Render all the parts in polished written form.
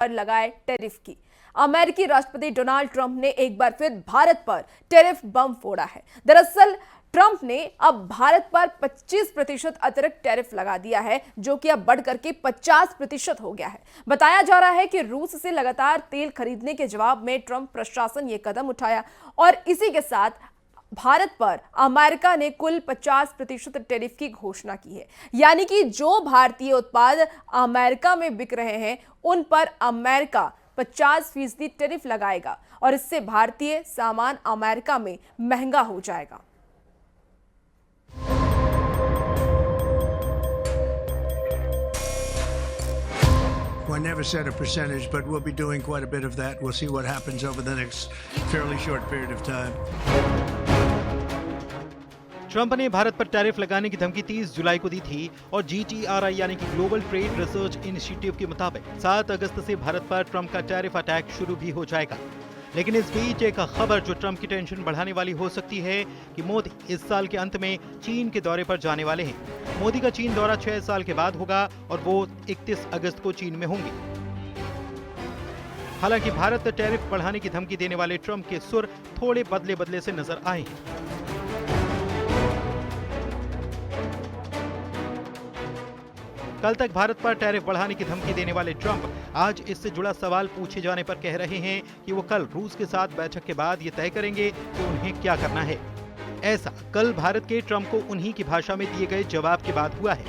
पर लगाए टैरिफ की। अमेरिकी राष्ट्रपति डोनाल्ड ट्रंप ने एक बार फिर भारत पर टैरिफ बम फोड़ा है। दरअसल ट्रंप ने अब भारत पर 25% अतिरिक्त टैरिफ लगा दिया है, जो कि अब बढ़कर के 50% हो गया है। बताया जा रहा है कि रूस से लगातार तेल खरीदने के जवाब में ट्रंप प्रशासन ये कदम उठाया और इसी के साथ भारत पर अमेरिका ने कुल 50% टैरिफ की घोषणा की है। यानी कि जो भारतीय उत्पाद अमेरिका में बिक रहे हैं उन पर अमेरिका 50% टैरिफ लगाएगा और इससे भारतीय सामान अमेरिका में महंगा हो जाएगा। I never set a percentage, but we'll be doing quite a bit of that. We'll see what happens over the next fairly short period of time. Trump ने भारत पर टैरिफ लगाने की धमकी 30 जुलाई को दी थी और GTRI यानी कि ग्लोबल ट्रेड रिसर्च इनिशिएटिव के मुताबिक 7 अगस्त से भारत पर ट्रंप का टैरिफ अटैक शुरू भी हो जाएगा। लेकिन इस बीच एक खबर जो ट्रंप की टेंशन बढ़ाने वाली हो सकती है कि मोदी इस साल के अंत में चीन के दौरे पर जाने वाले हैं। मोदी का चीन दौरा 6 साल के बाद होगा और वो 31 अगस्त को चीन में होंगे। हालांकि भारत टैरिफ बढ़ाने की धमकी देने वाले ट्रंप के सुर थोड़े बदले बदले से नजर आए हैं। कल तक भारत पर टैरिफ बढ़ाने की धमकी देने वाले ट्रंप आज इससे जुड़ा सवाल पूछे जाने पर कह रहे हैं कि वो कल रूस के साथ बैठक के बाद ये तय करेंगे कि उन्हें क्या करना है। ऐसा कल भारत के ट्रंप को उन्हीं की भाषा में दिए गए जवाब के बाद हुआ है।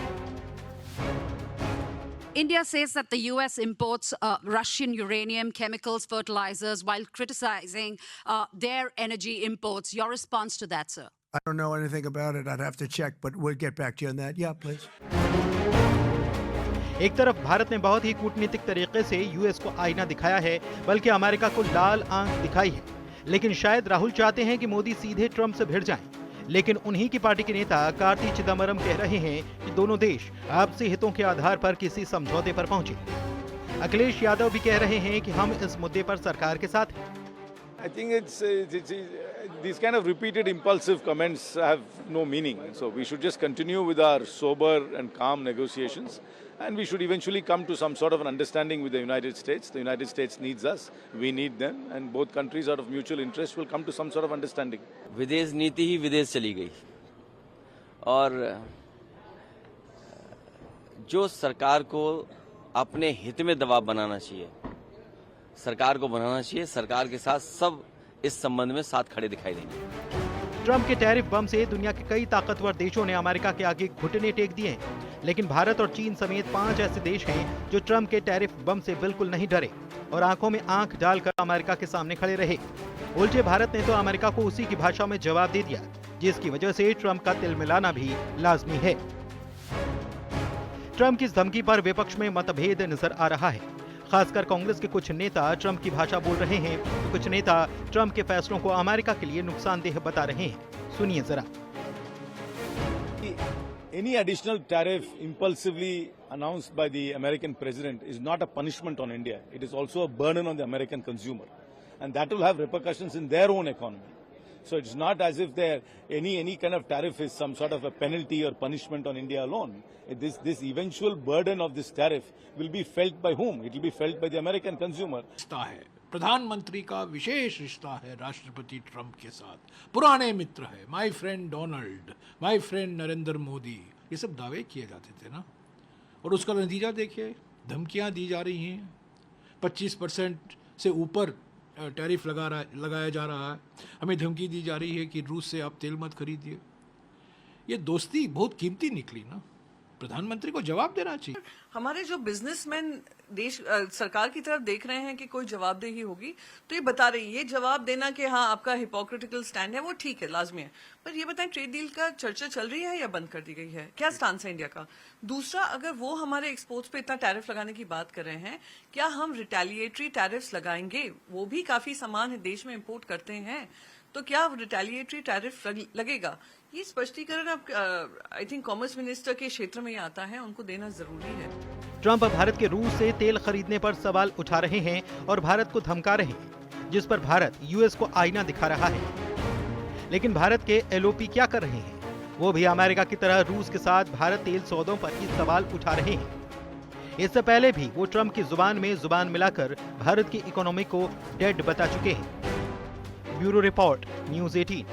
India says that the US imports Russian uranium, chemicals, fertilizers while criticizing their energy imports. Your response to that, sir? I don't know anything about it. I'd have to check, but we'll get back to you on that. Yeah, please. एक तरफ भारत ने बहुत ही कूटनीतिक तरीके से US को आईना दिखाया है, बल्कि अमेरिका को लाल आंख दिखाई है। लेकिन शायद राहुल चाहते हैं कि मोदी सीधे ट्रंप से भिड़ जाएं। लेकिन उन्हीं की पार्टी के नेता कार्ति चिदम्बरम कह रहे हैं कि दोनों देश आपसी हितों के आधार पर किसी समझौते पर पहुंचे। अखिलेश यादव भी कह रहे हैं कि हम इस मुद्दे पर सरकार के साथ हैं। I think these kind of repeated impulsive comments have no meaning. So we should just continue with our sober and calm negotiations, and we should eventually come to some sort of an understanding with the United States. The United States needs us, we need them, and both countries out of mutual interest will come to some sort of understanding. विदेश नीति ही विदेश चली गई और जो सरकार को अपने हित में दबाव बनाना चाहिए, सरकार को बनाना चाहिए। सरकार के साथ सब इस संबंध में साथ खड़े दिखाई देंगे। ट्रंप के टैरिफ बम से दुनिया के कई ताकतवर देशों ने अमेरिका के आगे घुटने टेक दिए हैं, लेकिन भारत और चीन समेत 5 ऐसे देश हैं जो ट्रंप के टैरिफ बम से बिल्कुल नहीं डरे और आंखों में आंख डालकर अमेरिका के सामने खड़े रहे। उल्टे भारत ने तो अमेरिका को उसी की भाषा में जवाब दे दिया, जिसकी वजह से ट्रंप का तिल मिलाना भी लाजमी है। ट्रंप की इस धमकी पर विपक्ष में मतभेद नजर आ रहा है। खासकर कांग्रेस के कुछ नेता ट्रंप की भाषा बोल रहे हैं, तो कुछ नेता ट्रंप के फैसलों को अमेरिका के लिए नुकसानदेह बता रहे हैं। सुनिए जरा। Any additional tariff impulsively announced by the American president is not a punishment on India. It is also a burden on the American consumer, and that will have repercussions in their own economy. So it's not as if any kind of tariff is some sort of a penalty or punishment on India alone. This eventual burden of this tariff will be felt by whom? It will be felt by the American consumer. प्रधानमंत्री का विशेष रिश्ता है राष्ट्रपति Trump के साथ, पुराने मित्र है, my friend Donald, my friend Narendra Modi, ये सब दावे किए जाते थे ना। और उसका नतीजा देखिए, धमकियां दी जा रही हैं, 25% से ऊपर टैरिफ लगाया जा रहा है। हमें धमकी दी जा रही है कि रूस से आप तेल मत खरीदिए। ये दोस्ती बहुत कीमती निकली ना, प्रधानमंत्री को जवाब देना चाहिए। हमारे जो बिजनेसमैन देश सरकार की तरफ देख रहे हैं कि कोई जवाबदेही होगी, तो ये बता रही है, ये जवाब देना कि हाँ आपका हिपोक्रिटिकल स्टैंड है वो ठीक है, लाजमी है। पर ये बताएं, ट्रेड डील का चर्चा चल रही है या बंद कर दी गई है? क्या स्टांस है इंडिया का? दूसरा, अगर वो हमारे एक्सपोर्ट्स पे इतना टैरिफ लगाने की बात कर रहे हैं, क्या हम रिटेलिएटरी टैरिफ्स लगाएंगे? वो भी काफी सामान देश में इम्पोर्ट करते हैं, तो क्या रिटेलिएटरी टैरिफ लगेगा? ये स्पष्टीकरण अब आई थिंक कॉमर्स मिनिस्टर के क्षेत्र में ही आता है, उनको देना जरूरी है। ट्रंप भारत के रूस से तेल खरीदने पर सवाल उठा रहे हैं और भारत को धमका रहे हैं, जिस पर भारत यूएस को आईना दिखा रहा है। लेकिन भारत के एलओपी क्या कर रहे हैं? वो भी अमेरिका की तरह रूस के साथ भारत तेल सौदों पर ही सवाल उठा रहे हैं। इससे पहले भी वो ट्रंप की जुबान में जुबान मिलाकर भारत की इकोनॉमी को डेड बता चुके हैं। Bureau report, news 18।